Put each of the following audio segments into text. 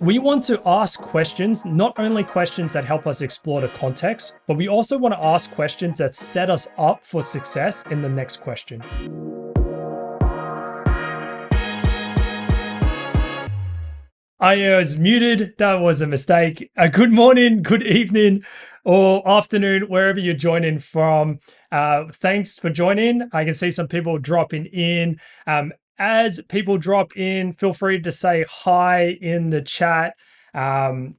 We want to ask questions, not only questions that help us explore the context, but we also want to ask questions that set us up for success in the next question. I was muted. That was a mistake. Good morning, good evening, or afternoon, wherever you're joining from. Thanks for joining. I can see some people dropping in. As people drop in, feel free to say hi in the chat.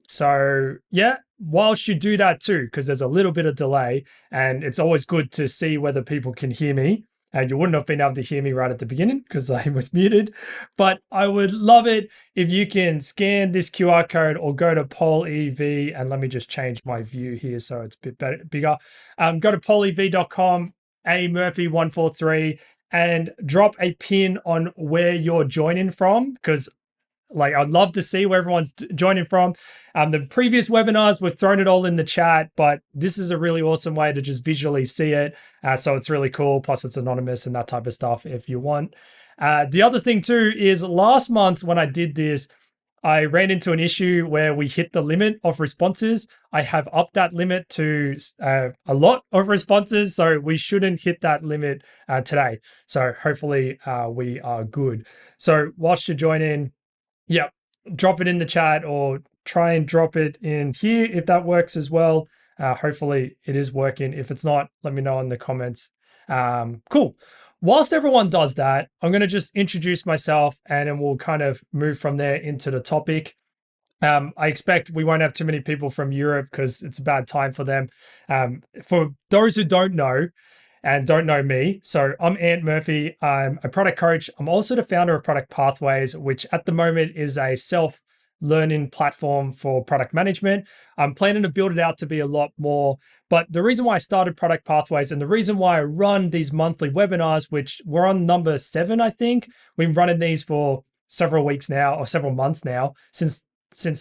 So yeah, whilst you do that too, because there's a little bit of delay, and it's always good to see whether people can hear me. And you wouldn't have been able to hear me right at the beginning because I was muted. But I would love it if you can scan this QR code or go to Poll EV, and let me just change my view here so it's a bit bigger. Go to pollev.com, amurphy143, and drop a pin on where you're joining from, because I'd love to see where everyone's joining from. The previous webinars, we've thrown it all in the chat, but this is a really awesome way to just visually see it. So it's really cool. Plus it's anonymous and that type of stuff if you want. The other thing too is last month when I did this, I ran into an issue where we hit the limit of responses. I have upped that limit to a lot of responses, so we shouldn't hit that limit today. So hopefully we are good. So whilst you join in, yeah, drop it in the chat or try and drop it in here if that works as well. Hopefully it is working. If it's not, let me know in the comments. Cool. Whilst everyone does that, I'm going to just introduce myself and then we'll kind of move from there into the topic. I expect we won't have too many people from Europe because it's a bad time for them. For those who don't know and don't know me, so I'm Ant Murphy. I'm a product coach. I'm also the founder of Product Pathways, which at the moment is a self-learning platform for product management. I'm planning to build it out to be a lot more. But the reason why I started Product Pathways and the reason why I run these monthly webinars, which we're on number 7, I think. We've been running these for several weeks now or several months now since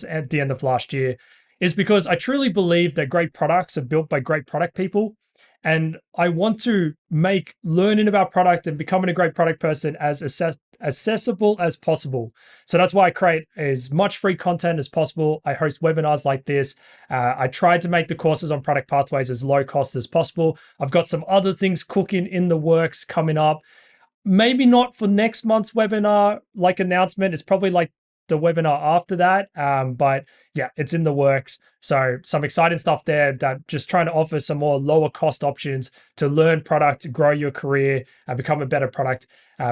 at the end of last year, is because I truly believe that great products are built by great product people. And I want to make learning about product and becoming a great product person as accessible as possible. So that's why I create as much free content as possible. I host webinars like this. I tried to make the courses on Product Pathways as low cost as possible. I've got some other things cooking in the works coming up. Maybe not for next month's webinar announcement. It's probably the webinar after that. But yeah, it's in the works. So some exciting stuff there, that just trying to offer some more lower cost options to learn product, grow your career, and become a better product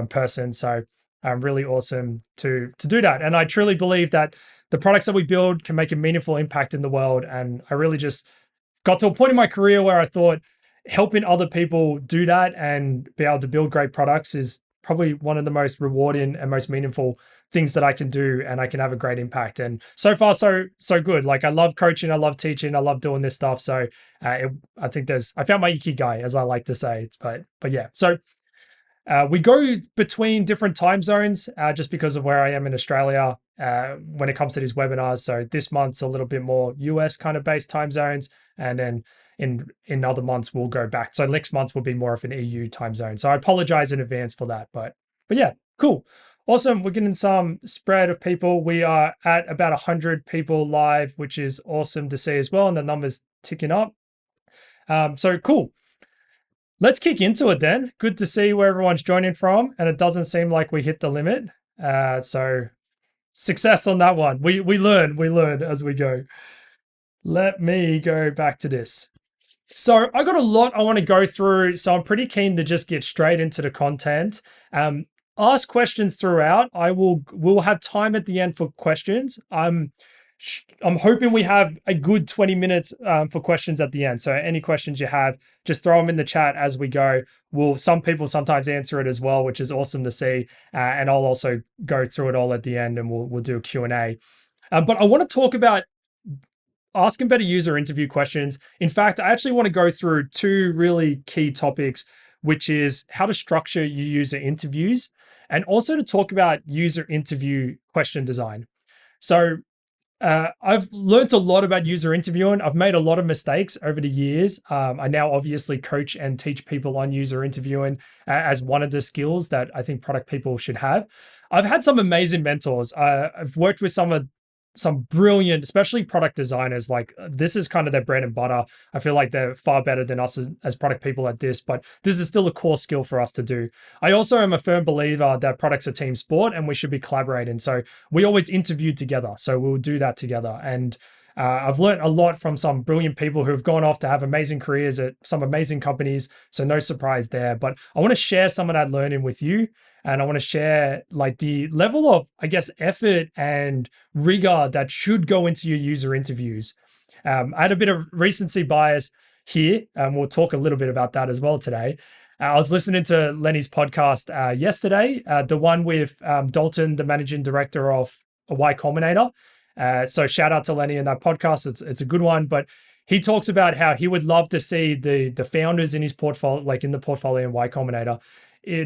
person. So really awesome to do that. And I truly believe that the products that we build can make a meaningful impact in the world. And I really just got to a point in my career where I thought helping other people do that and be able to build great products is probably one of the most rewarding and most meaningful things that I can do, and I can have a great impact. And so far, so good. I love coaching, I love teaching, I love doing this stuff. So I think I found my ikigai, as I like to say. But yeah, so we go between different time zones just because of where I am in Australia when it comes to these webinars. So this month's a little bit more US kind of based time zones, and then in other months we'll go back. So next month will be more of an EU time zone. So I apologize in advance for that. But yeah, cool. Awesome. We're getting some spread of people. We are at about 100 people live, which is awesome to see as well. And the number's ticking up. So cool. Let's kick into it then. Good to see where everyone's joining from. And it doesn't seem like we hit the limit. So success on that one. We learn as we go. Let me go back to this. So I got a lot I want to go through. So I'm pretty keen to just get straight into the content. Ask questions throughout. We'll have time at the end for questions. I'm hoping we have a good 20 minutes for questions at the end. So any questions you have, just throw them in the chat as we go. Some people sometimes answer it as well, which is awesome to see. And I'll also go through it all at the end, and we'll do a Q&A. But I want to talk about asking better user interview questions. In fact, I actually want to go through 2 really key topics, which is how to structure your user interviews and also to talk about user interview question design. So I've learned a lot about user interviewing. I've made a lot of mistakes over the years. I now obviously coach and teach people on user interviewing as one of the skills that I think product people should have. I've had some amazing mentors. I've worked with some of some brilliant, especially product designers. Like this is kind of their bread and butter. I feel like they're far better than us as product people at this, but this is still a core skill for us to do. I also am a firm believer that product's a team sport and we should be collaborating. So we always interview together. So we'll do that together. And I've learned a lot from some brilliant people who have gone off to have amazing careers at some amazing companies. So no surprise there. But I want to share some of that learning with you. And I want to share like the level of, I guess, effort and rigor that should go into your user interviews. I had a bit of recency bias here, and we'll talk a little bit about that as well today. I was listening to Lenny's podcast yesterday, the one with Dalton, the managing director of Y Combinator. So shout out to Lenny in that podcast. It's a good one, but he talks about how he would love to see the founders in his portfolio, like in the portfolio in Y Combinator,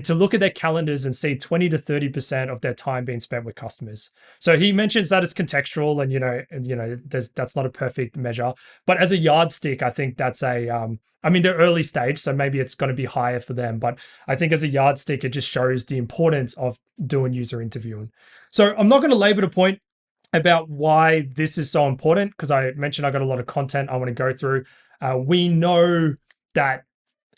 to look at their calendars and see 20 to 30% of their time being spent with customers. So he mentions that it's contextual and that's not a perfect measure, but as a yardstick, I think that's they're early stage, so maybe it's going to be higher for them, but I think as a yardstick, it just shows the importance of doing user interviewing. So I'm not going to labor the point about why this is so important, because I mentioned I got a lot of content I want to go through. We know that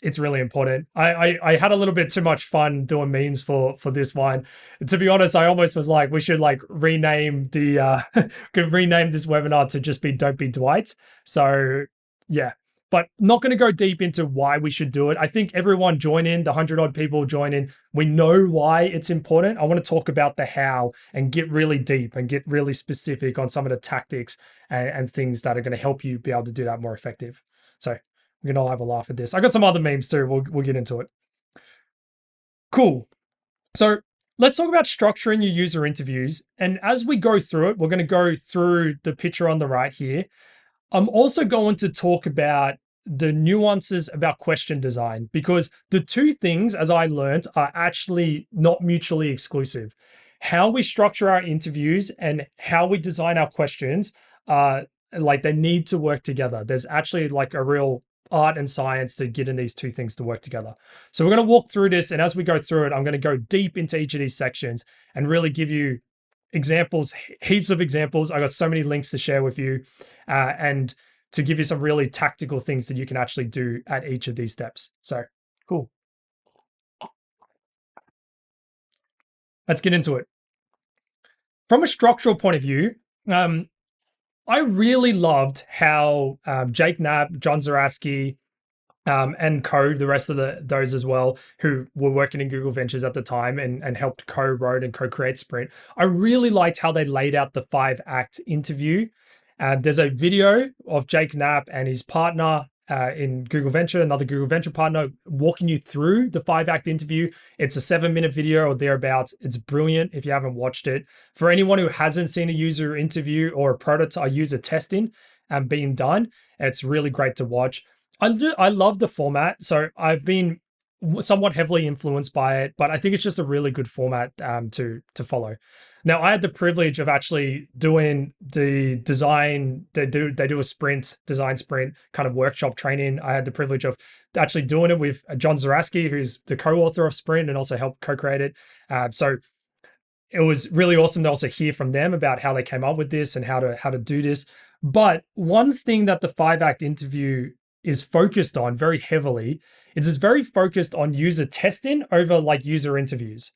it's really important. I had a little bit too much fun doing memes for this one. And to be honest, I almost was like, we should like rename rename this webinar to just be Don't Be Dwight. So yeah, but not going to go deep into why we should do it. I think everyone join in, the 100 odd people join in. We know why it's important. I want to talk about the how and get really deep and get really specific on some of the tactics and things that are going to help you be able to do that more effective. So we can all have a laugh at this. I got some other memes too. We'll get into it. Cool. So let's talk about structuring your user interviews. And as we go through it, we're going to go through the picture on the right here. I'm also going to talk about the nuances about question design, because the two things, as I learned, are actually not mutually exclusive. How we structure our interviews and how we design our questions, they need to work together. There's actually like a real art and science to getting these two things to work together. So we're going to walk through this, and as we go through it, I'm going to go deep into each of these sections and really give you examples, heaps of examples. I got so many links to share with you, and to give you some really tactical things that you can actually do at each of these steps. So cool. Let's get into it. From a structural point of view, I really loved how Jake Knapp, John Zaraski, and the rest of those as well, who were working in Google Ventures at the time and helped co-wrote and co-create Sprint. I really liked how they laid out the 5-act interview. There's a video of Jake Knapp and his partner in Google Venture, another Google Venture partner, walking you through the 5-act interview. It's a 7-minute video or thereabouts. It's brilliant if you haven't watched it. For anyone who hasn't seen a user interview or a prototype, a user testing being done, it's really great to watch. I love the format. So I've been somewhat heavily influenced by it, but I think it's just a really good format to follow. Now, I had the privilege of actually doing the design. They do a design sprint kind of workshop training. I had the privilege of actually doing it with John Zaraski, who's the co-author of Sprint and also helped co-create it. So it was really awesome to also hear from them about how they came up with this and how to do this. But one thing that the 5-act interview is focused on very heavily is it's very focused on user testing over like user interviews.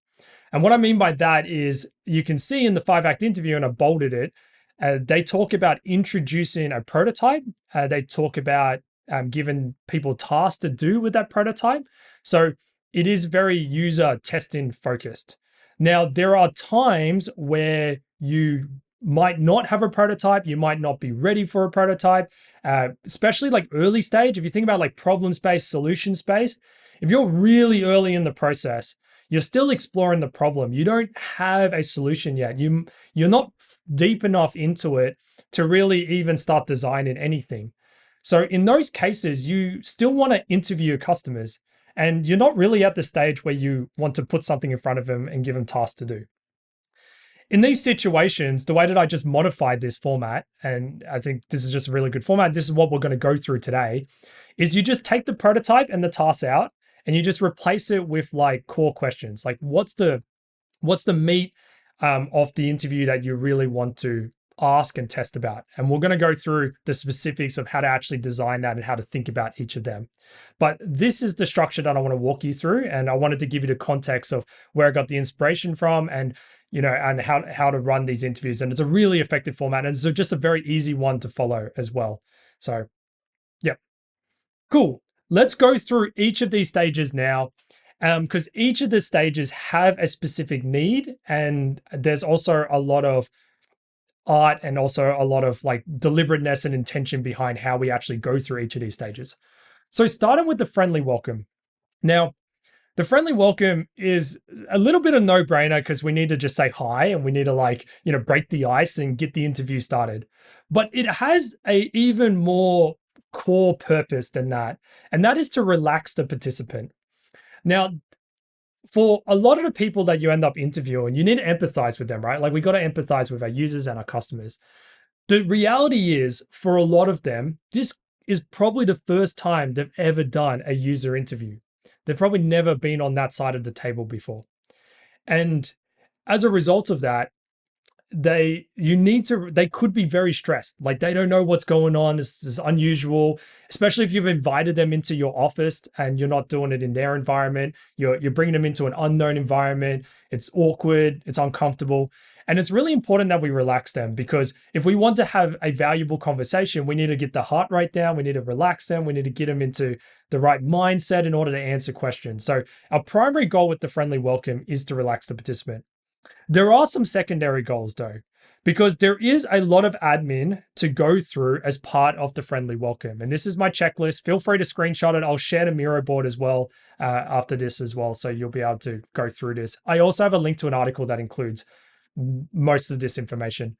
And what I mean by that is you can see in the 5-act interview, and I've bolded it, they talk about introducing a prototype. They talk about giving people tasks to do with that prototype. So it is very user testing focused. Now, there are times where you might not have a prototype. You might not be ready for a prototype, especially like early stage. If you think about like problem space, solution space, if you're really early in the process, you're still exploring the problem. You don't have a solution yet. You're not deep enough into it to really even start designing anything. So in those cases, you still want to interview your customers, and you're not really at the stage where you want to put something in front of them and give them tasks to do. In these situations, the way that I just modified this format, and I think this is just a really good format, this is what we're going to go through today, is you just take the prototype and the tasks out, and you just replace it with like core questions. Like what's the meat of the interview that you really want to ask and test about. And we're going to go through the specifics of how to actually design that and how to think about each of them. But this is the structure that I want to walk you through. And I wanted to give you the context of where I got the inspiration from and and how to run these interviews. And it's a really effective format. And it's just a very easy one to follow as well. So, yep. Cool. Let's go through each of these stages now, because each of the stages have a specific need, and there's also a lot of art and also a lot of like deliberateness and intention behind how we actually go through each of these stages. So starting with the friendly welcome. Now, the friendly welcome is a little bit of no-brainer because we need to just say hi and we need to break the ice and get the interview started. But it has a even more core purpose than that, and that is to relax the participant. Now, for a lot of the people that you end up interviewing, you need to empathize with them, right? Like we got to empathize with our users and our customers. The reality is, for a lot of them, this is probably the first time they've ever done a user interview. They've probably never been on that side of the table before. And as a result of that, they could be very stressed. Like they don't know what's going on. This is unusual, especially if you've invited them into your office and you're not doing it in their environment. You're bringing them into an unknown environment. It's awkward. It's uncomfortable. And it's really important that we relax them, because if we want to have a valuable conversation, we need to get the heart rate down. We need to relax them. We need to get them into the right mindset in order to answer questions. So our primary goal with the friendly welcome is to relax the participant. There are some secondary goals though, because there is a lot of admin to go through as part of the friendly welcome. And this is my checklist. Feel free to screenshot it. I'll share the Miro board as well after this as well, so you'll be able to go through this. I also have a link to an article that includes most of this information.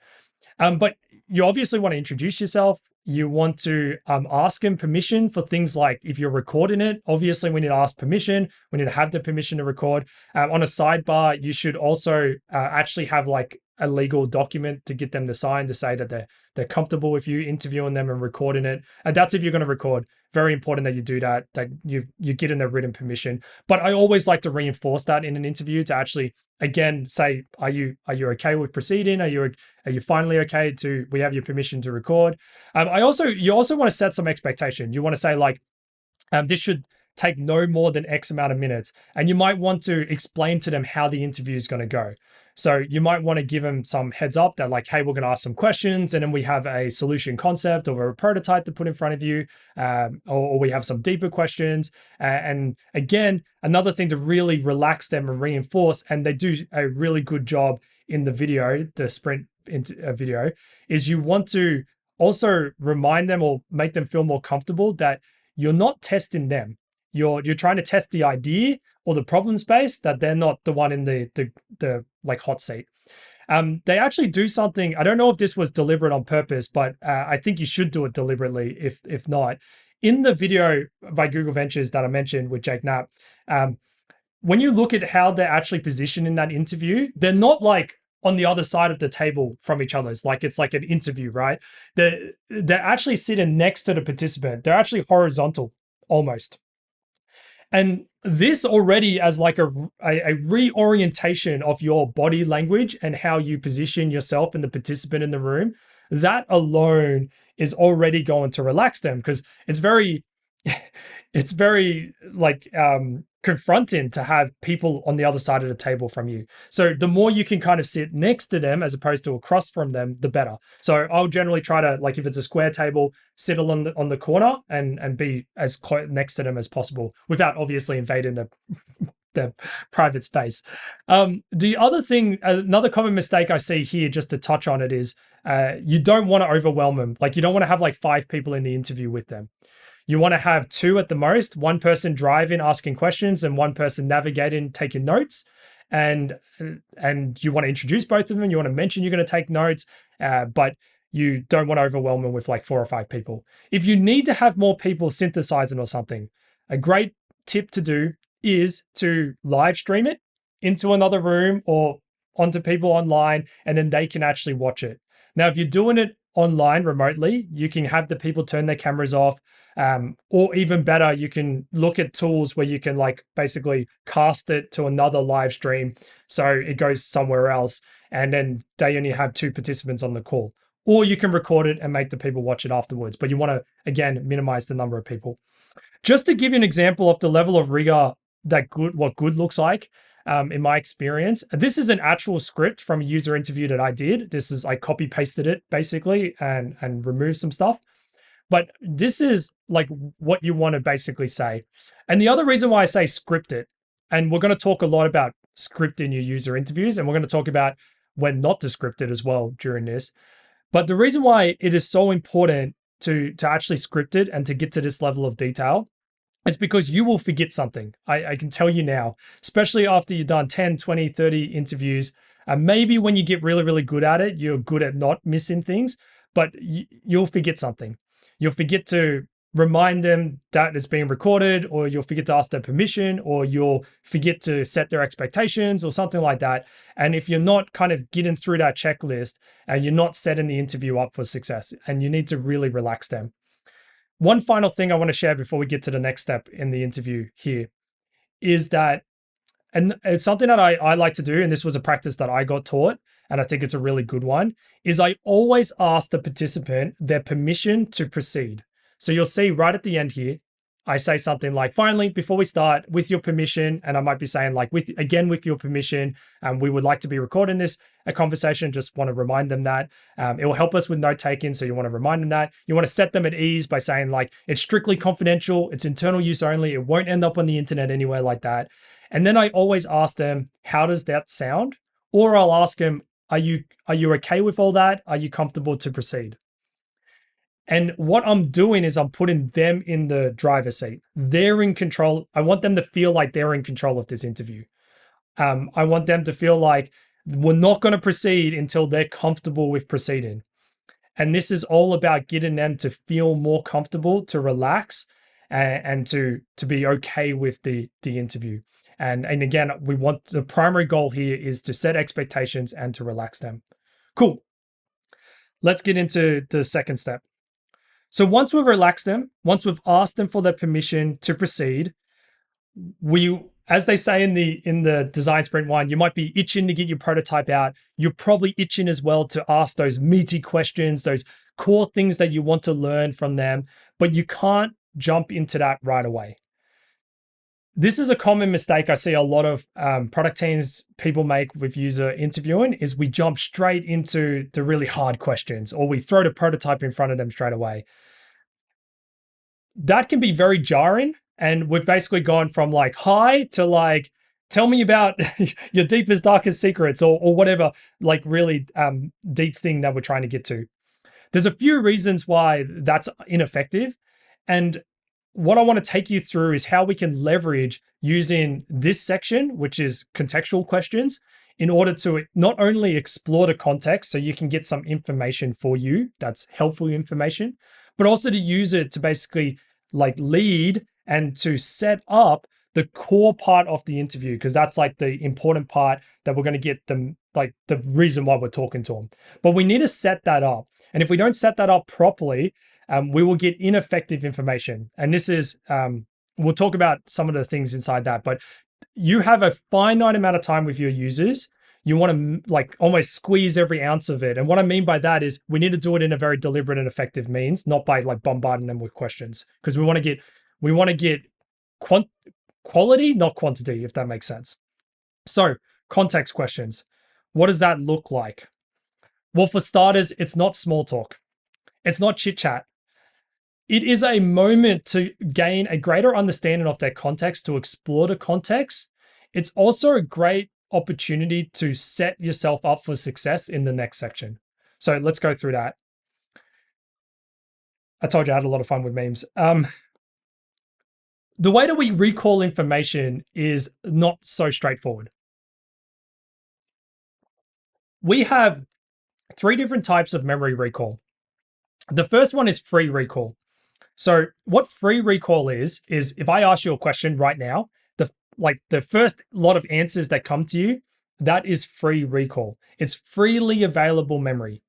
But you obviously want to introduce yourself. You want to ask him permission for things like if you're recording it. Obviously, we need to ask permission. We need to have the permission to record. On a sidebar, you should also actually have like a legal document to get them to sign to say that they're comfortable with you interviewing them and recording it. And that's if you're going to record. Very important that you do that you get in their written permission. But I always like to reinforce that in an interview to actually, again, say, are you okay with proceeding? Are you finally okay we have your permission to record? You also want to set some expectation. You want to say like, this should take no more than X amount of minutes. And you might want to explain to them how the interview is going to go. So you might want to give them some heads up that like, hey, we're going to ask some questions, and then we have a solution concept or a prototype to put in front of you, or we have some deeper questions. And again, another thing to really relax them and reinforce, and they do a really good job in the video, the sprint video, is you want to also remind them or make them feel more comfortable that you're not testing them. You're trying to test the idea or the problem space, that they're not the one in the like hot seat. They actually do something. I don't know if this was deliberate on purpose, but I think you should do it deliberately. If not, in the video by Google Ventures that I mentioned with Jake Knapp, when you look at how they're actually positioned in that interview, they're not like on the other side of the table from each other. It's like an interview, right? They're actually sitting next to the participant. They're actually horizontal almost. And this already as like a reorientation of your body language and how you position yourself and the participant in the room, that alone is already going to relax them, because it's very like confronting to have people on the other side of the table from you. So the more you can kind of sit next to them as opposed to across from them, the better. So I'll generally try to, like, if it's a square table, sit on the corner and be as close next to them as possible without obviously invading the private space. The other thing, another common mistake I see here, just to touch on it, is you don't want to overwhelm them. Like, you don't want to have like 5 people in the interview with them. You want to have 2 at the most, one person driving, asking questions, and one person navigating, taking notes. And you want to introduce both of them. You want to mention you're going to take notes, but you don't want to overwhelm them with like 4 or 5 people. If you need to have more people synthesizing or something, a great tip to do is to live stream it into another room or onto people online, and then they can actually watch it. Now, if you're doing it online remotely, you can have the people turn their cameras off, or even better, you can look at tools where you can like basically cast it to another live stream so it goes somewhere else, and then they only have 2 participants on the call. or you can record it and make the people watch it afterwards. But you want to, again, minimize the number of people. Just to give you an example of the level of rigor that what good looks like, in my experience, this is an actual script from a user interview that I did. I copy pasted it basically and removed some stuff. But this is like what you want to basically say. And the other reason why I say script it, and we're going to talk a lot about scripting your user interviews, and we're going to talk about when not to script it as well during this. But the reason why it is so important to actually script it and to get to this level of detail is because you will forget something. I can tell you now, especially after you've done 10, 20, 30 interviews. Maybe when you get really, really good at it, you're good at not missing things, but you'll forget something. You'll forget to remind them that it's being recorded, or you'll forget to ask their permission, or you'll forget to set their expectations or something like that. And if you're not kind of getting through that checklist and you're not setting the interview up for success, and you need to really relax them. One final thing I want to share before we get to the next step in the interview here is that, and it's something that I like to do, and this was a practice that I got taught, and I think it's a really good one, is I always ask the participant their permission to proceed. So you'll see right at the end here, I say something like, finally, before we start, with your permission, and I might be saying like, with your permission, we would like to be recording this a conversation. Just want to remind them that. It will help us with note taking, so you want to remind them that. You want to set them at ease by saying like, it's strictly confidential, it's internal use only, it won't end up on the internet anywhere like that. And then I always ask them, how does that sound? Or I'll ask them, are you okay with all that? Are you comfortable to proceed? And what I'm doing is I'm putting them in the driver's seat. They're in control. I want them to feel like they're in control of this interview. I want them to feel like we're not going to proceed until they're comfortable with proceeding. And this is all about getting them to feel more comfortable, to relax, and to be okay with the interview. And again, we want, the primary goal here is to set expectations and to relax them. Cool. Let's get into the second step. So once we've relaxed them, once we've asked them for their permission to proceed, as they say in the design sprint one, you might be itching to get your prototype out. You're probably itching as well to ask those meaty questions, those core things that you want to learn from them, but you can't jump into that right away. This is a common mistake I see a lot of product teams, people make with user interviewing, is we jump straight into the really hard questions, or we throw the prototype in front of them straight away. That can be very jarring. And we've basically gone from like hi to like, tell me about your deepest, darkest secrets, or whatever, like really deep thing that we're trying to get to. There's a few reasons why that's ineffective. And what I want to take you through is how we can leverage using this section, which is contextual questions, in order to not only explore the context so you can get some information for you that's helpful information, but also to use it to basically like lead and to set up the core part of the interview, because that's like the important part that we're going to get them, like the reason why we're talking to them. But we need to set that up. And if we don't set that up properly, we will get ineffective information. And this is, we'll talk about some of the things inside that, but you have a finite amount of time with your users. You want to like almost squeeze every ounce of it. And what I mean by that is we need to do it in a very deliberate and effective means, not by like bombarding them with questions, because we want to get quality, not quantity, if that makes sense. So context questions. What does that look like? Well, for starters, it's not small talk. It's not chit chat. It is a moment to gain a greater understanding of their context, to explore the context. It's also a great opportunity to set yourself up for success in the next section. So let's go through that. I told you I had a lot of fun with memes. The way that we recall information is not so straightforward. We have 3 different types of memory recall. The first one is free recall. So what free recall is if I ask you a question right now, the first lot of answers that come to you, that is free recall. It's freely available memory.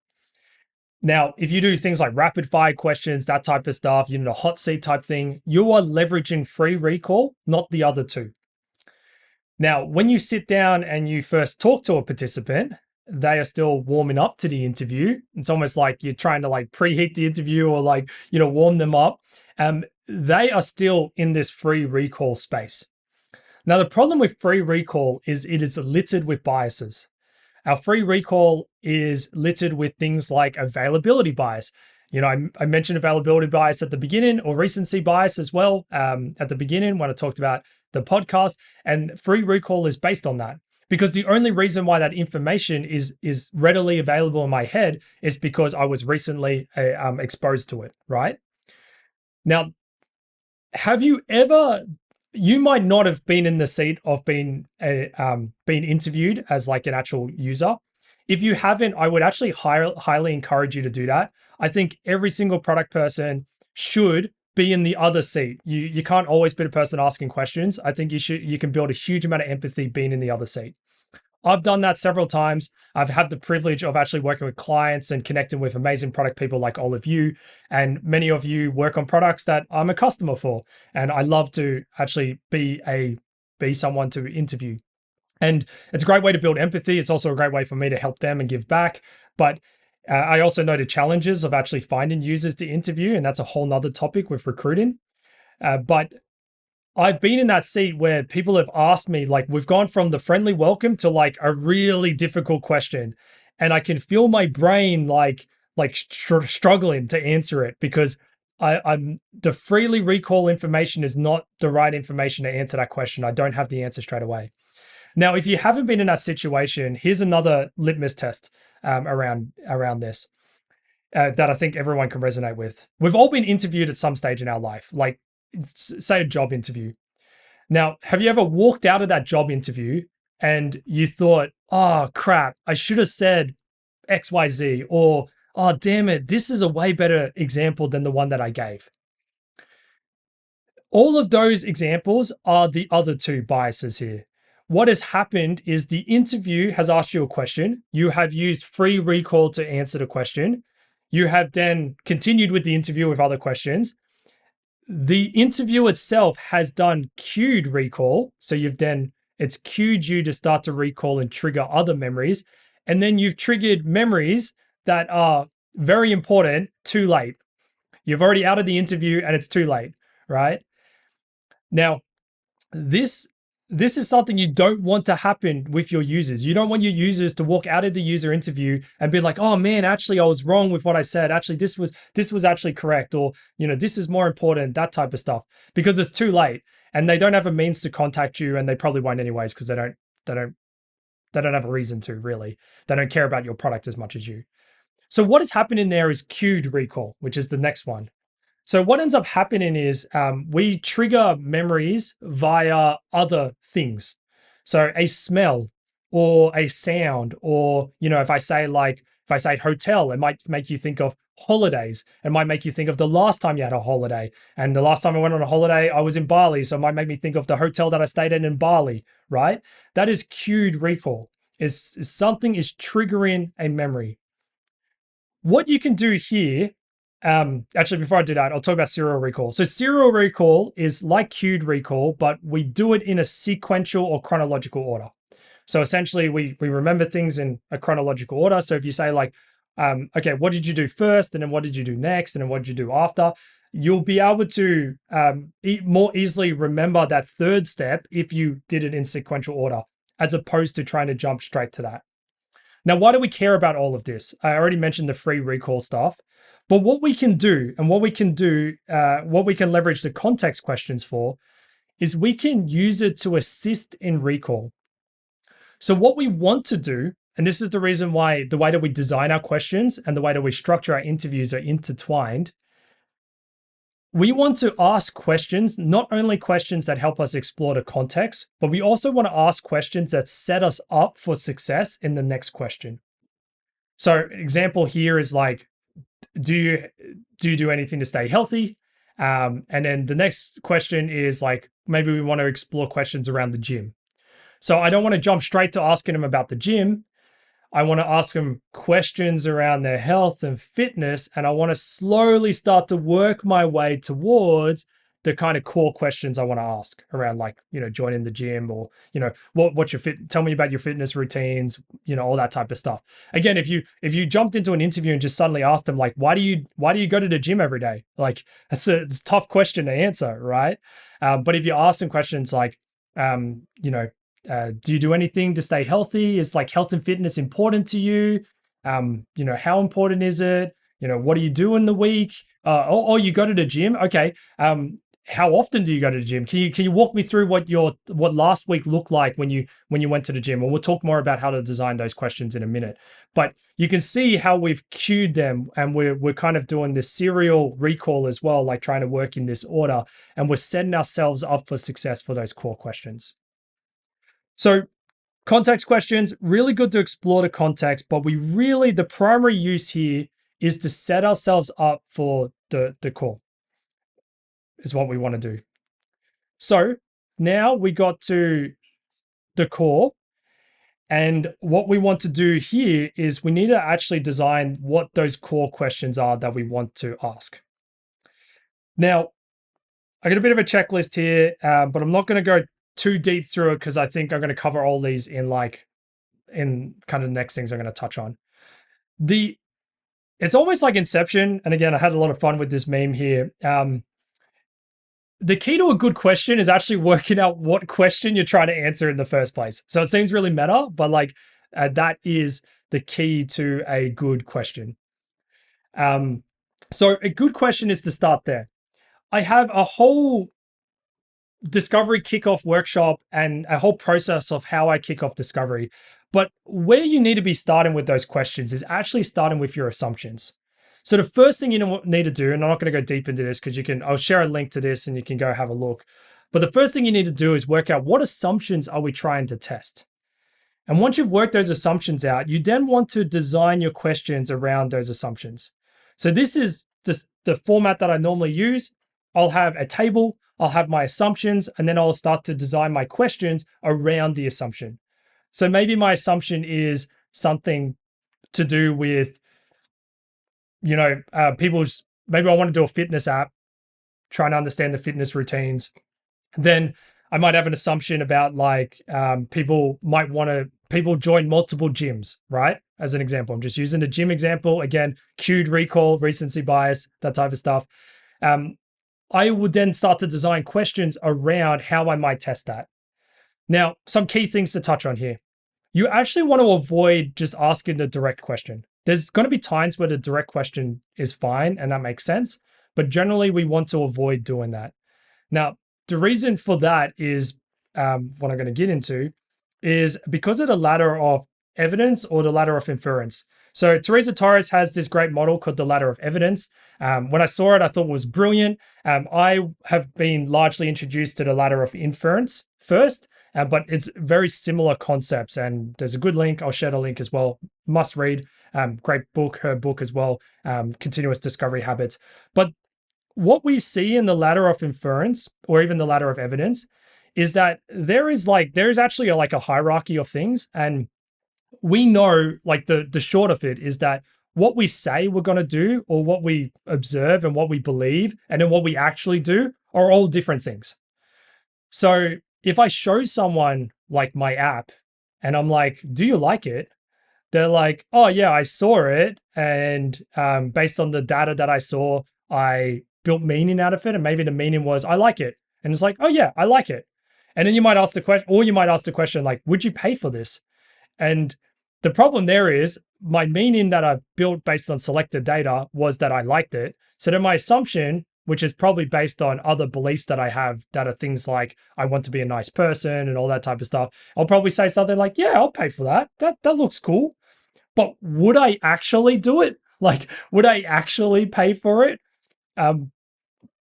Now, if you do things like rapid fire questions, that type of stuff, a hot seat type thing, you are leveraging free recall, not the other two. Now, when you sit down and you first talk to a participant, they are still warming up to the interview. It's almost like you're trying to like preheat the interview or like, warm them up. They are still in this free recall space. Now, the problem with free recall is it is littered with biases. Our free recall is littered with things like availability bias. I mentioned availability bias at the beginning, or recency bias as well, at the beginning when I talked about the podcast. And free recall is based on that, because the only reason why that information is readily available in my head is because I was recently exposed to it, right? Now, have you ever? You might not have been in the seat of being interviewed as like an actual user. If you haven't, I would actually highly encourage you to do that. I think every single product person should be in the other seat. You can't always be the person asking questions. I think you can build a huge amount of empathy being in the other seat. I've done that several times. I've had the privilege of actually working with clients and connecting with amazing product people like all of you. And many of you work on products that I'm a customer for. And I love to actually be someone to interview. And it's a great way to build empathy. It's also a great way for me to help them and give back. But I also know the challenges of actually finding users to interview. And that's a whole nother topic with recruiting. But I've been in that seat where people have asked me, like, we've gone from the friendly welcome to like a really difficult question. And I can feel my brain struggling to answer it, because I'm the freely recall information is not the right information to answer that question. I don't have the answer straight away. Now, if you haven't been in that situation, here's another litmus test around this that I think everyone can resonate with. We've all been interviewed at some stage in our life, like say a job interview. Now, have you ever walked out of that job interview and you thought, oh crap, I should have said XYZ, or oh damn it, this is a way better example than the one that I gave? All of those examples are the other two biases here. What has happened is the interview has asked you a question. You have used free recall to answer the question. You have then continued with the interview with other questions. The interview itself has done cued recall. So it's cued you to start to recall and trigger other memories. And then you've triggered memories that are very important too late. You've already out of the interview and it's too late, right? Now, this is something you don't want to happen with your users. You don't want your users to walk out of the user interview and be like, oh man, actually I was wrong with what I said. Actually, this was actually correct. Or, this is more important, that type of stuff, because it's too late and they don't have a means to contact you, and they probably won't anyways, because they don't have a reason to, really. They don't care about your product as much as you. So what is happening there is cued recall, which is the next one. So what ends up happening is we trigger memories via other things. So a smell or a sound, or, if I say hotel, it might make you think of holidays. It might make you think of the last time you had a holiday. And the last time I went on a holiday, I was in Bali. So it might make me think of the hotel that I stayed in Bali, right? That is cued recall. Is something is triggering a memory. What you can do here, actually, before I do that, I'll talk about serial recall. So serial recall is like cued recall, but we do it in a sequential or chronological order. So essentially, we remember things in a chronological order. So if you say like, okay, what did you do first? And then what did you do next? And then what did you do after? You'll be able to more easily remember that third step if you did it in sequential order, as opposed to trying to jump straight to that. Now, why do we care about all of this? I already mentioned the free recall stuff. But what we can do, and what we can leverage the context questions for, is we can use it to assist in recall. So what we want to do, and this is the reason why the way that we design our questions and the way that we structure our interviews are intertwined. We want to ask questions, not only questions that help us explore the context, but we also want to ask questions that set us up for success in the next question. So example here is like, do you do anything to stay healthy? And then the next question is like, maybe we want to explore questions around the gym. So I don't want to jump straight to asking them about the gym. I want to ask them questions around their health and fitness, and I want to slowly start to work my way towards the kind of core questions I want to ask around, like, joining the gym, or, what's your tell me about your fitness routines, all that type of stuff. Again, if you jumped into an interview and just suddenly asked them, like, why do you go to the gym every day? Like, it's a tough question to answer, right? But if you ask them questions like, do you do anything to stay healthy? Is like health and fitness important to you? How important is it? What do you do in the week? You go to the gym. Okay. How often do you go to the gym? Can you walk me through what last week looked like when you went to the gym? And we'll talk more about how to design those questions in a minute. But you can see how we've cued them, and we're kind of doing this serial recall as well, like trying to work in this order, and we're setting ourselves up for success for those core questions. So context questions, really good to explore the context, but the primary use here is to set ourselves up for the core, is what we want to do. So now we got to the core, and what we want to do here is we need to actually design what those core questions are that we want to ask. Now, I got a bit of a checklist here, but I'm not going to go too deep through it because I think I'm going to cover all these in kind of the next things I'm going to touch on. It's almost like Inception. And again, I had a lot of fun with this meme here. The key to a good question is actually working out what question you're trying to answer in the first place. So it seems really meta, but that is the key to a good question. So a good question is to start there. I have a whole discovery kickoff workshop and a whole process of how I kick off discovery. But where you need to be starting with those questions is actually starting with your assumptions. So the first thing you need to do, and I'm not going to go deep into this because I'll share a link to this and you can go have a look. But the first thing you need to do is work out what assumptions are we trying to test. And once you've worked those assumptions out, you then want to design your questions around those assumptions. So this is just the format that I normally use. I'll have a table, I'll have my assumptions, and then I'll start to design my questions around the assumption. So maybe my assumption is something to do with, maybe I want to do a fitness app, trying to understand the fitness routines. Then I might have an assumption about people join multiple gyms, right? As an example, I'm just using the gym example. Again, cued recall, recency bias, that type of stuff. I would then start to design questions around how I might test that. Now, some key things to touch on here. You actually want to avoid just asking the direct question. There's going to be times where the direct question is fine and that makes sense, but generally we want to avoid doing that. Now, the reason for that is what I'm going to get into is because of the ladder of evidence or the ladder of inference. So Teresa Torres has this great model called the ladder of evidence. When I saw it, I thought it was brilliant. I have been largely introduced to the ladder of inference first, but it's very similar concepts. And there's a good link. I'll share the link as well. Must read. Great book, her book as well, Continuous Discovery Habits. But what we see in the ladder of inference, or even the ladder of evidence, is that there is actually a hierarchy of things. And we know, the short of it is that what we say we're going to do, or what we observe and what we believe, and then what we actually do are all different things. So if I show someone my app and I'm like, do you like it? They're like, oh yeah, I saw it. And based on the data that I saw, I built meaning out of it. And maybe the meaning was, I like it. And it's like, oh yeah, I like it. And then you might ask the question, would you pay for this? And the problem there is my meaning that I've built based on selected data was that I liked it. So then my assumption, which is probably based on other beliefs that I have that are things like I want to be a nice person and all that type of stuff, I'll probably say something like, yeah, I'll pay for that. That looks cool. But would I actually do it? Would I actually pay for it?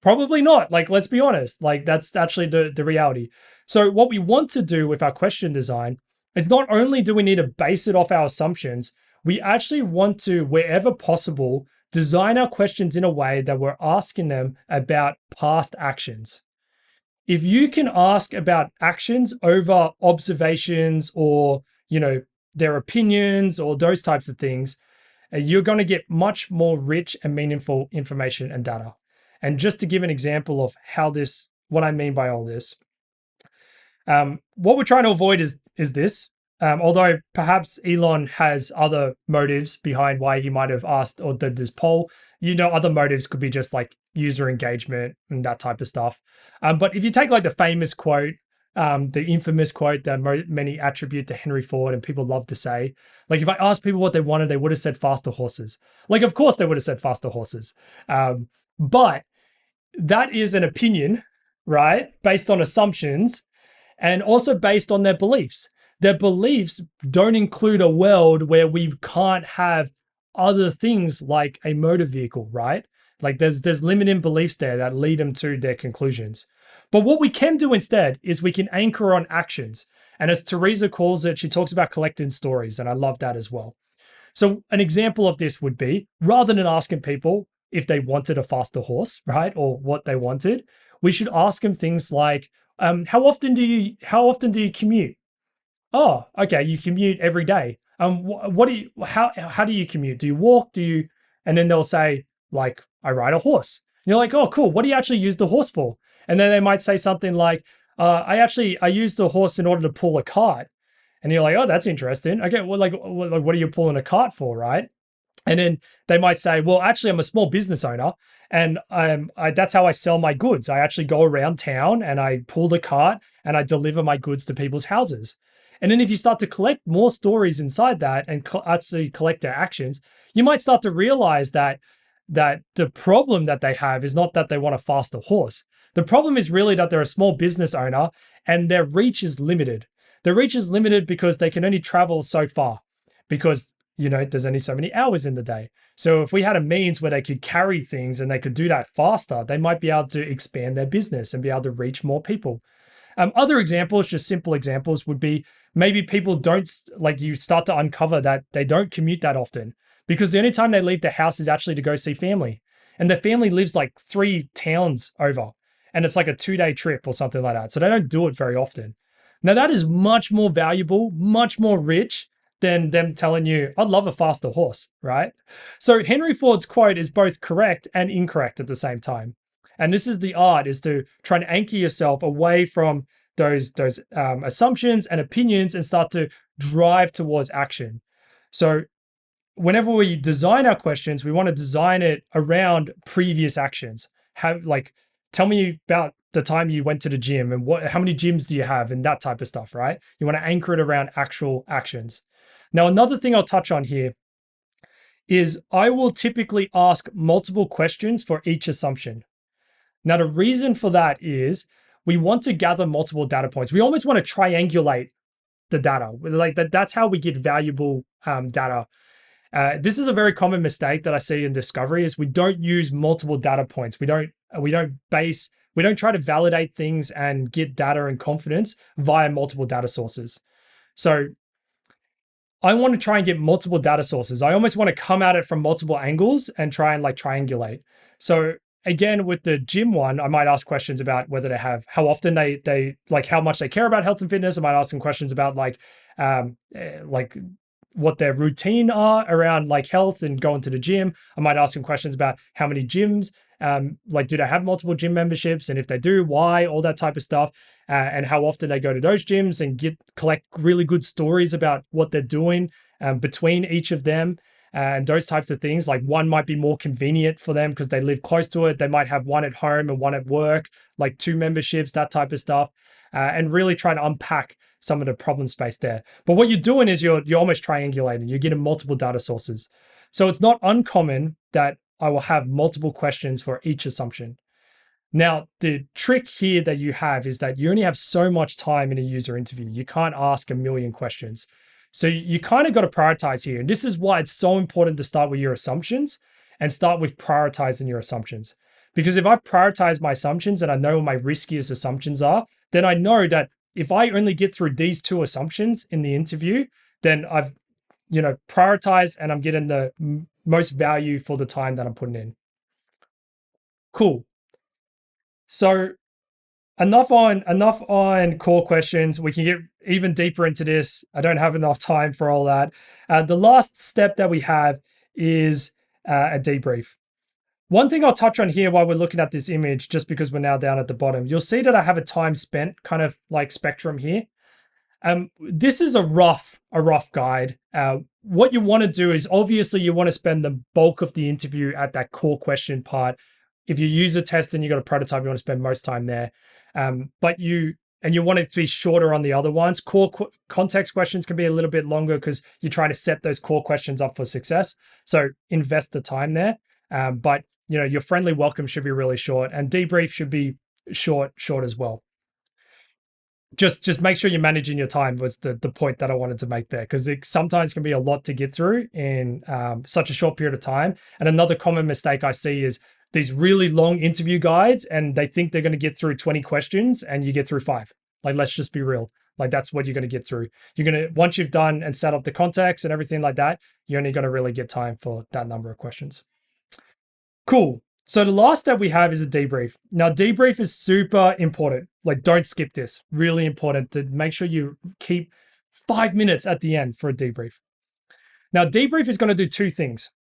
Probably not. Let's be honest. That's actually the reality. So what we want to do with our question design is not only do we need to base it off our assumptions, we actually want to, wherever possible, design our questions in a way that we're asking them about past actions. If you can ask about actions over observations or, their opinions or those types of things, you're going to get much more rich and meaningful information and data. And just to give an example of what I mean by all this, what we're trying to avoid is this. Although perhaps Elon has other motives behind why he might have asked or did this poll, other motives could be just like user engagement and that type of stuff. But if you take like the famous quote, the infamous quote that many attribute to Henry Ford and people love to say, like if I asked people what they wanted, they would have said faster horses. Like, of course they would have said faster horses. But that is an opinion, right? Based on assumptions and also based on their beliefs. Their beliefs don't include a world where we can't have other things like a motor vehicle, right? Like there's limiting beliefs there that lead them to their conclusions. But what we can do instead is we can anchor on actions. And as Teresa calls it, she talks about collecting stories, and I love that as well. So an example of this would be, rather than asking people if they wanted a faster horse, right, or what they wanted, we should ask them things like, how often do you commute? Oh, okay, you commute every day. How do you commute? Do you walk? And then they'll say, like, I ride a horse. And you're like, oh, cool. What do you actually use the horse for? And then they might say something like, I use the horse in order to pull a cart. And you're like, oh, that's interesting. Okay, well, what are you pulling a cart for, right? And then they might say, well, actually, I'm a small business owner, and that's how I sell my goods. I actually go around town and I pull the cart and I deliver my goods to people's houses. And then if you start to collect more stories inside that and actually collect their actions, you might start to realize that the problem that they have is not that they want a faster horse. The problem is really that they're a small business owner and their reach is limited. Their reach is limited because they can only travel so far because, there's only so many hours in the day. So if we had a means where they could carry things and they could do that faster, they might be able to expand their business and be able to reach more people. Other examples, just simple examples, would be maybe people don't, like you start to uncover that they don't commute that often because the only time they leave the house is actually to go see family. And the family lives like 3 towns over and it's like a 2-day trip or something like that. So they don't do it very often. Now that is much more valuable, much more rich than them telling you, I'd love a faster horse, right? So Henry Ford's quote is both correct and incorrect at the same time. And this is the art, is to try and anchor yourself away from those assumptions and opinions and start to drive towards action. So whenever we design our questions, we want to design it around previous actions. Tell me about the time you went to the gym and how many gyms do you have and that type of stuff, right? You want to anchor it around actual actions. Now, another thing I'll touch on here is I will typically ask multiple questions for each assumption. Now, the reason for that is we want to gather multiple data points. We almost want to triangulate the data. That's how we get valuable data. This is a very common mistake that I see in discovery is we don't use multiple data points. We don't try to validate things and get data and confidence via multiple data sources. So I want to try and get multiple data sources. I almost want to come at it from multiple angles and try and triangulate. So again, with the gym one, I might ask questions about whether how often they how much they care about health and fitness. I might ask them questions about what their routine are around health and going to the gym. I might ask them questions about how many gyms, do they have multiple gym memberships? And if they do, why, all that type of stuff. And how often they go to those gyms and collect really good stories about what they're doing between each of them. And those types of things, like one might be more convenient for them because they live close to it. They might have one at home and one at work, like 2 memberships, that type of stuff, and really trying to unpack some of the problem space there. But what you're doing is you're almost triangulating. You're getting multiple data sources. So it's not uncommon that I will have multiple questions for each assumption. Now, the trick here that you have is that you only have so much time in a user interview. You can't ask a million questions. So you kind of got to prioritize here. And this is why it's so important to start with your assumptions and start with prioritizing your assumptions. Because if I've prioritized my assumptions and I know what my riskiest assumptions are, then I know that if I only get through these 2 assumptions in the interview, then I've prioritized and I'm getting the most value for the time that I'm putting in. Cool. So enough on core questions. We can get even deeper into this. I don't have enough time for all that. The last step that we have is a debrief. One thing I'll touch on here while we're looking at this image, just because we're now down at the bottom, you'll see that I have a time spent kind of like spectrum here. This is a rough guide. What you want to do is obviously you want to spend the bulk of the interview at that core question part. If you use a test and you got a prototype, you want to spend most time there. But you want it to be shorter on the other ones. Core context questions can be a little bit longer because you're trying to set those core questions up for success. So invest the time there. But your friendly welcome should be really short, and debrief should be short as well. Just make sure you're managing your time was the point that I wanted to make there, because it sometimes can be a lot to get through in such a short period of time. And another common mistake I see is these really long interview guides, and they think they're going to get through 20 questions and you get through 5. Like, let's just be real. Like, that's what you're going to get through. Once you've done and set up the context and everything like that, you're only going to really get time for that number of questions. Cool. So the last step we have is a debrief. Now, debrief is super important. Like, don't skip this. Really important to make sure you keep 5 minutes at the end for a debrief. Now, debrief is going to do 2 things.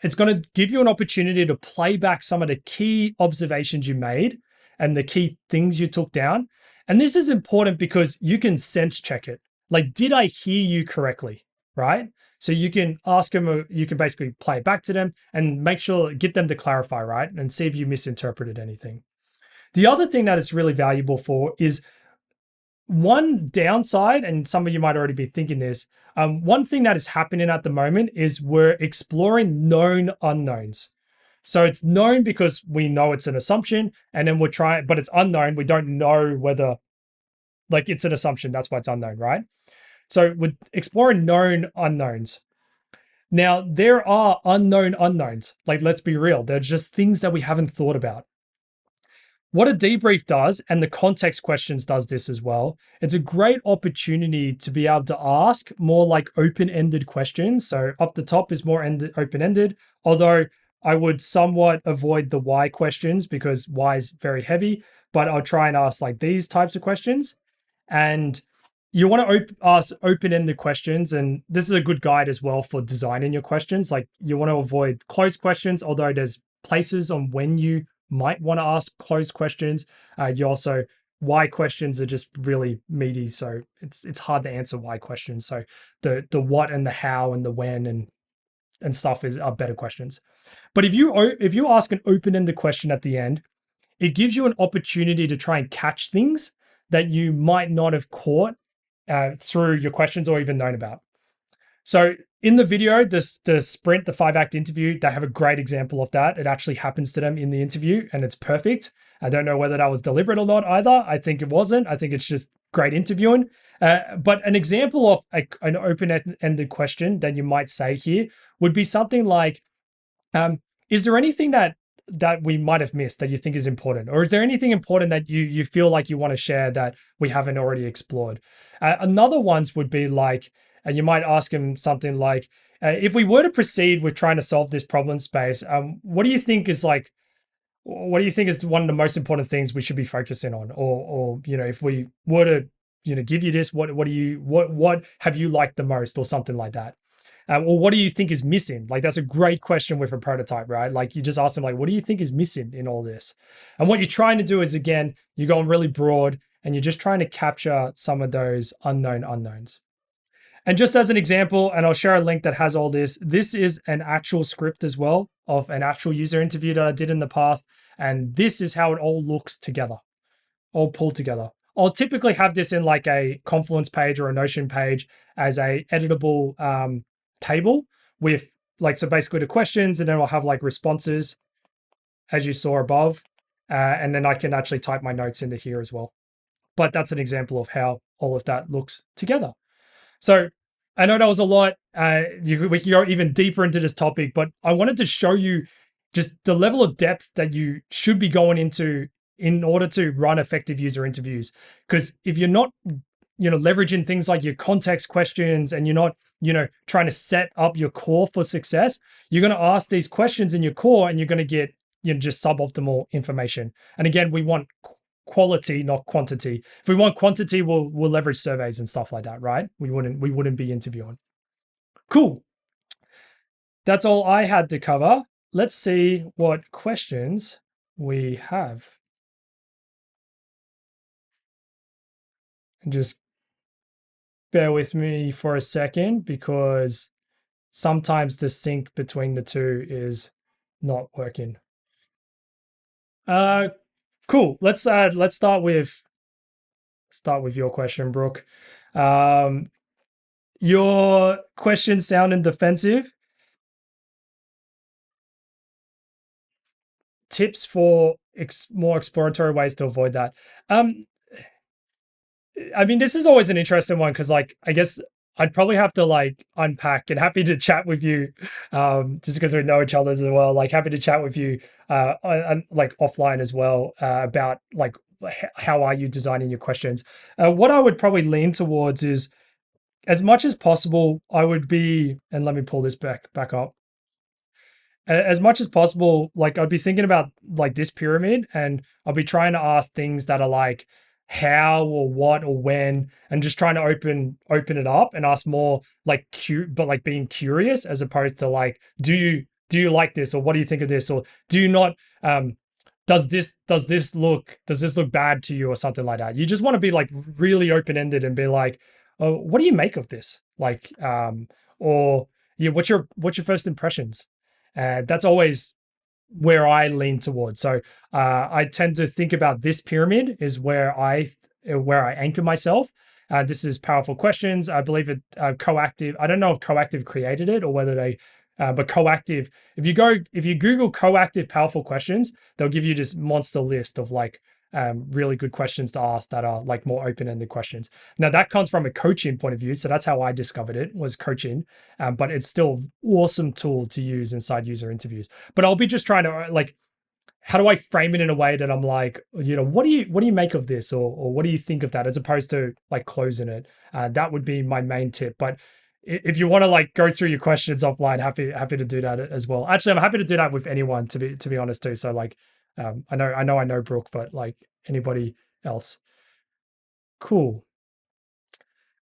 It's going to give you an opportunity to play back some of the key observations you made and the key things you took down. And this is important because you can sense check it. Like, did I hear you correctly? Right? So you can ask them, you can basically play it back to them and make sure, get them to clarify, right? And see if you misinterpreted anything. The other thing that it's really valuable for is one downside, and some of you might already be thinking this, one thing that is happening at the moment is we're exploring known unknowns. So it's known because we know it's an assumption, and then we're trying, but it's unknown. We don't know whether, like, it's an assumption. That's why it's unknown, right? So we're exploring known unknowns. Now, there are unknown unknowns. Like, let's be real. They're just things that we haven't thought about. What a debrief does, and the context questions does this as well, it's a great opportunity to be able to ask more like open-ended questions. So up the top is more open-ended, although I would somewhat avoid the why questions because why is very heavy, but I'll try and ask like these types of questions. And you want to ask open-ended questions, and this is a good guide as well for designing your questions. Like, you want to avoid closed questions, although there's places on when you might want to ask closed questions. You also, why questions are just really meaty, so it's hard to answer why questions. So the what and the how and the when and stuff are better questions. But if you ask an open-ended question at the end, it gives you an opportunity to try and catch things that you might not have caught through your questions or even known about. So in the video, the sprint, the 5-act interview, they have a great example of that. It actually happens to them in the interview and it's perfect. I don't know whether that was deliberate or not either. I think it wasn't. I think it's just great interviewing. But an example of an open-ended question that you might say here would be something like, is there anything that we might have missed that you think is important? Or is there anything important that you feel like you want to share that we haven't already explored? Another ones would be like, you might ask him something like, if we were to proceed with trying to solve this problem space, what do you think is one of the most important things we should be focusing on? Or if we were to, give you this, what have you liked the most, or something like that? Or what do you think is missing? Like, that's a great question with a prototype, right? Like, you just ask them, like, what do you think is missing in all this? And what you're trying to do is, again, you're going really broad and you're just trying to capture some of those unknown unknowns. And just as an example, and I'll share a link that has all this, this is an actual script as well of an actual user interview that I did in the past. And this is how it all looks together, all pulled together. I'll typically have this in like a Confluence page or a Notion page as a editable table with so basically the questions, and then I'll have like responses as you saw above. And then I can actually type my notes into here as well. But that's an example of how all of that looks together. So I know that was a lot. We can go even deeper into this topic, but I wanted to show you just the level of depth that you should be going into in order to run effective user interviews. Because if you're not, leveraging things like your context questions, and you're not, trying to set up your core for success, you're going to ask these questions in your core and you're going to get, just suboptimal information. And again, we want quality, not quantity. If we want quantity, we'll leverage surveys and stuff like that, right? We wouldn't be interviewing. Cool. That's all I had to cover. let's see what questions we have. And just bear with me for a second because sometimes the sync between the two is not working. Cool. Let's start with your question, Brooke. Your question sounded defensive. Tips for more exploratory ways to avoid that. I mean, this is always an interesting one because, like, I guess I'd probably have to like unpack, and happy to chat with you, just because we know each other as well. Like, happy to chat with you, like offline as well, about like how are you designing your questions. What I would probably lean towards is, as much as possible, I would be, and let me pull this back up. As much as possible, like I'd be thinking about like this pyramid, and I'll be trying to ask things that are like how or what or when, and just trying to open it up and ask more like but like being curious, as opposed to like, do you like this, or what do you think of this, or do you not, does this look bad to you, or something like that. You just want to be like really open-ended and be like, oh, what do you make of this, like, or yeah, what's your first impressions. That's always where I lean towards. So I tend to think about this pyramid is where I anchor myself. This is powerful questions. I believe it Coactive. I don't know if Coactive created it or whether they, but Coactive. If you Google Coactive powerful questions, they'll give you this monster list of like really good questions to ask that are like more open-ended questions. Now that comes from a coaching point of view, so that's how I discovered it, was coaching. But it's still an awesome tool to use inside user interviews. But I'll be just trying to like, how do I frame it in a way that I'm like, what do you make of this, or what do you think of that, as opposed to like closing it. That would be my main tip. But if you want to like go through your questions offline, happy to do that as well. Actually, I'm happy to do that with anyone, to be honest too. So like, I know Brooke, but like anybody else. Cool.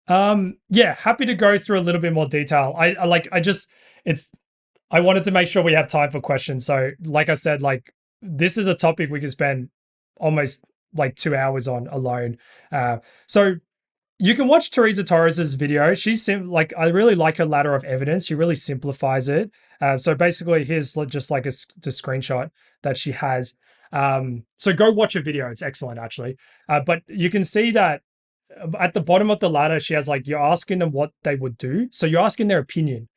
Yeah, happy to go through a little bit more detail. I wanted to make sure we have time for questions. So like I said, like this is a topic we could spend almost like 2 hours on alone. So you can watch Teresa Torres's video. Like, I really like her ladder of evidence. She really simplifies it. So basically, here's just like the screenshot that she has. So go watch her video. It's excellent, actually. But you can see that at the bottom of the ladder, she has like, you're asking them what they would do. So you're asking their opinion.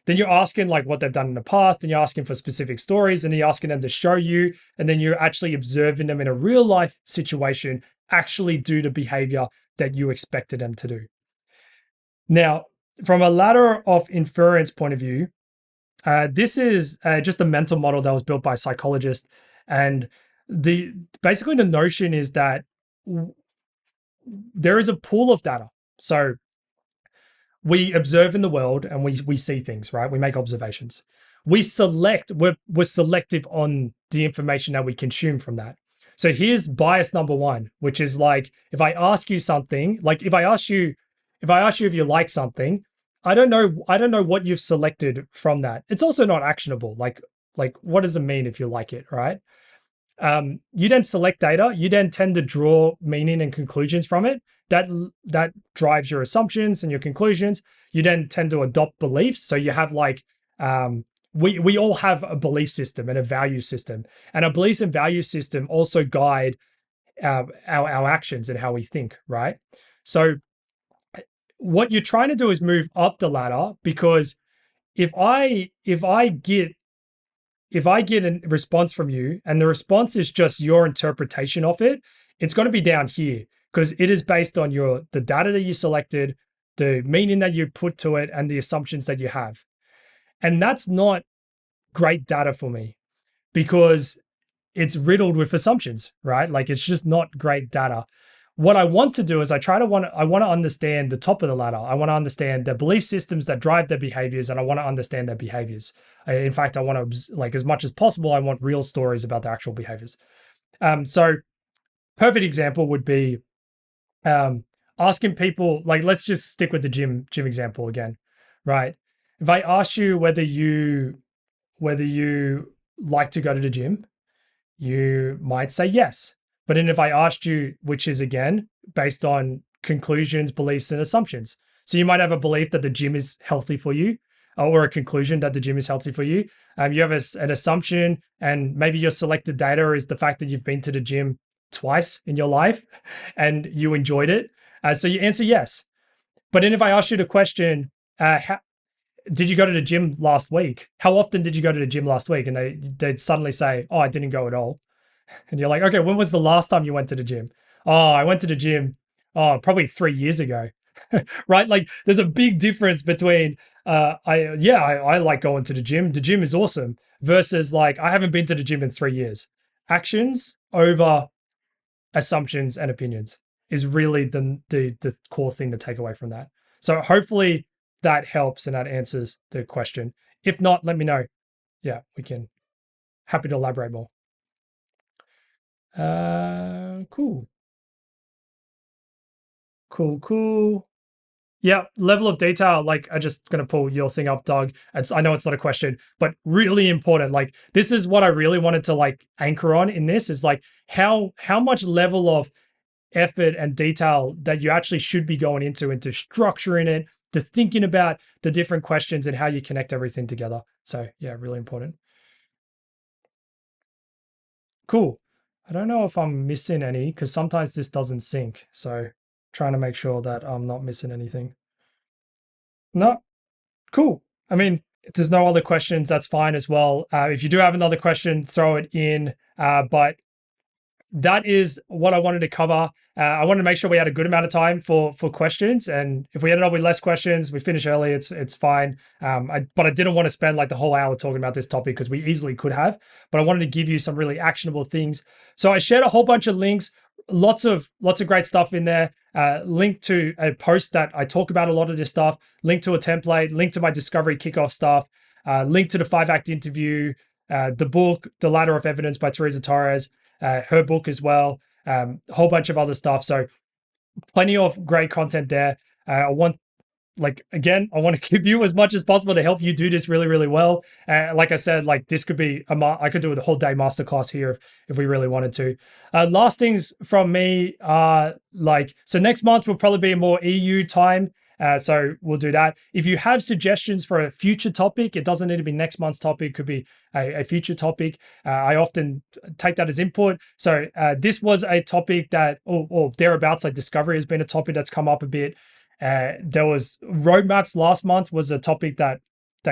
Then you're asking like what they've done in the past, and you're asking for specific stories, and you're asking them to show you, and then you're actually observing them in a real life situation actually do the behavior that you expected them to do. Now, from a ladder of inference point of view, this is just a mental model that was built by a psychologist, and basically the notion is that there is a pool of data. So we observe in the world and we see things, right? We make observations. We're selective on the information that we consume from that. So here's bias number one, which is like, if I ask you something, like if I ask you if you like something, I don't know what you've selected from that. It's also not actionable. Like what does it mean if you like it, right? You then select data, you then tend to draw meaning and conclusions from it. That drives your assumptions and your conclusions. You then tend to adopt beliefs. So you have like, we all have a belief system and a value system, and our beliefs and value system also guide our actions and how we think, right? So what you're trying to do is move up the ladder, because if I get a response from you and the response is just your interpretation of it, it's going to be down here, because it is based on the data that you selected, the meaning that you put to it, and the assumptions that you have. And that's not great data for me, because it's riddled with assumptions, right? Like, it's just not great data. What I want to do is I want to understand the top of the ladder. I want to understand the belief systems that drive their behaviors, and I want to understand their behaviors. In fact, I want to, like, as much as possible, I want real stories about their actual behaviors. So perfect example would be asking people, like, let's just stick with the gym example again, right? If I ask you whether you like to go to the gym? You might say yes. But then if I asked you, which is again based on conclusions, beliefs, and assumptions. So you might have a belief that the gym is healthy for you, or a conclusion that the gym is healthy for you. You have an assumption, and maybe your selected data is the fact that you've been to the gym twice in your life and you enjoyed it. So you answer yes. But then if I ask you the question, did you go to the gym last week? How often did you go to the gym last week? And they'd suddenly say, oh, I didn't go at all. And you're like, okay, when was the last time you went to the gym? Oh, I went to the gym, probably 3 years ago. Right? Like there's a big difference between, I like going to the gym. The gym is awesome versus like, I haven't been to the gym in 3 years. Actions over assumptions and opinions is really the core thing to take away from that. So hopefully that helps and that answers the question. If not, let me know. Yeah, we can. Happy to elaborate more. Cool. Yeah, level of detail. Like, I just gonna pull your thing up, Doug. I know it's not a question, but really important. Like, this is what I really wanted to like anchor on in this is like how much level of effort and detail that you actually should be going into structuring it, to thinking about the different questions and how you connect everything together. So yeah, really important. Cool. I don't know if I'm missing any because sometimes this doesn't sync. So trying to make sure that I'm not missing anything. No, cool. I mean, if there's no other questions, that's fine as well. If you do have another question, throw it in. But that is what I wanted to cover. I wanted to make sure we had a good amount of time for questions, and if we ended up with less questions, we finish early. It's fine. But I didn't want to spend like the whole hour talking about this topic because we easily could have. But I wanted to give you some really actionable things. So I shared a whole bunch of links, lots of great stuff in there. Link to a post that I talk about a lot of this stuff. Link to a template. Link to my discovery kickoff stuff. Link to the 5-act interview. The book, The Ladder of Evidence by Teresa Torres. Her book as well, a whole bunch of other stuff. So plenty of great content there. I want to give you as much as possible to help you do this really, really well. Like I said, like this could be I could do a whole day masterclass here if we really wanted to. Last things from me are so next month will probably be a more EU time. So we'll do that. If you have suggestions for a future topic, it doesn't need to be next month's topic. It could be a future topic. I often take that as input. So this was a topic that, or thereabouts, like discovery has been a topic that's come up a bit. There was roadmaps last month was a topic that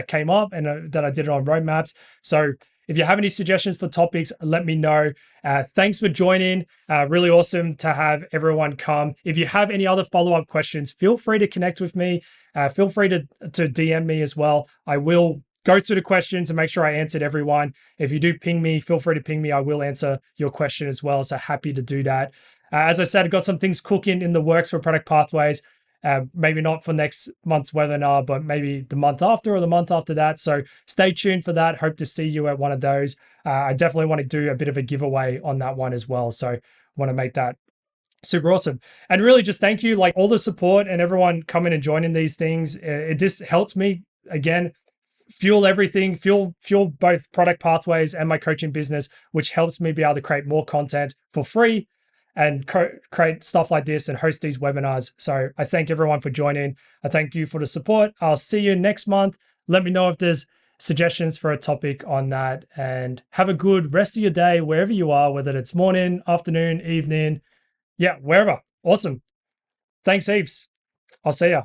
came up and that I did it on roadmaps. So if you have any suggestions for topics, let me know. Thanks for joining. Really awesome to have everyone come. If you have any other follow-up questions, feel free to connect with me. Feel free to DM me as well. I will go through the questions and make sure I answered everyone. If you do ping me, feel free to ping me. I will answer your question as well. So happy to do that. As I said, I've got some things cooking in the works for Product Pathways. Maybe not for next month's webinar, but maybe the month after or the month after that. So stay tuned for that. Hope to see you at one of those. I definitely want to do a bit of a giveaway on that one as well. So want to make that super awesome. And really just thank you, like all the support and everyone coming and joining these things. It just helps me, again, fuel everything, fuel both Product Pathways and my coaching business, which helps me be able to create more content for free and create stuff like this and host these webinars. So I thank everyone for joining. I thank you for the support. I'll see you next month. Let me know if there's suggestions for a topic on that, and have a good rest of your day wherever you are, whether it's morning, afternoon, evening, wherever. Awesome. Thanks heaps. I'll see ya.